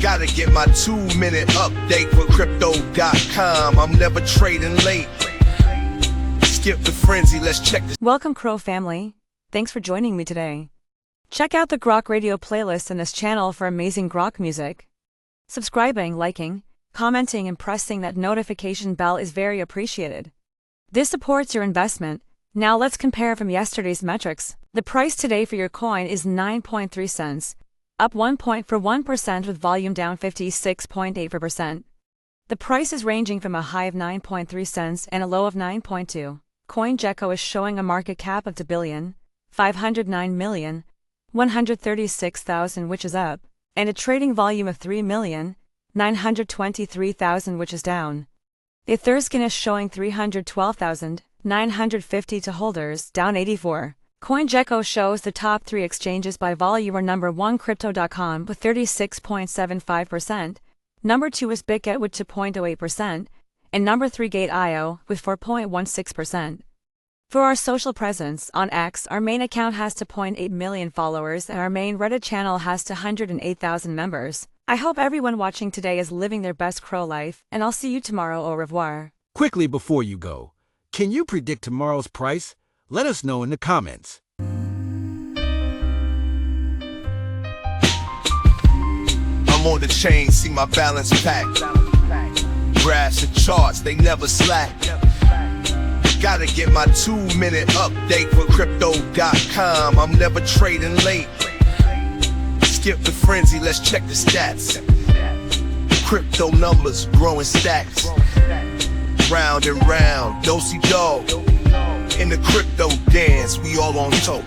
Gotta get my 2-minute update with crypto.com. I'm never trading late. Skip the frenzy, let's check this. Welcome, CRO family. Thanks for joining me today. Check out the GROKRadio playlist in this channel for amazing Grok music. Subscribing, liking, commenting, and pressing that notification bell is very appreciated. This supports your investment. Now let's compare from yesterday's metrics. The price today for your coin is 9.3 cents, up 1.41% with volume down 56.84%. The price is ranging from a high of 9.3 cents and a low of 9.2. CoinGecko is showing a market cap of $2,509,136,000, which is up, and a trading volume of 3,923,000, which is down. The Etherscan is showing 312,950 to holders, down 84. CoinGecko shows the top 3 exchanges by volume are number 1 Crypto.com with 36.75%, number 2 is BitGet with 2.08%, and number 3 Gate.io with 4.16%. For our social presence, on X, our main account has 2.8 million followers and our main Reddit channel has 208,000 members. I hope everyone watching today is living their best CRO life, and I'll see you tomorrow. Au revoir. Quickly before you go, can you predict tomorrow's price? Let us know in the comments. I'm on the chain, see my balance packed. Graphs and charts, they never slack. Gotta get my 2-minute update with crypto.com. I'm never trading late. Skip the frenzy, let's check the stats. Crypto numbers, growing stacks. Round and round, do-si-do. In the crypto dance, we all on top.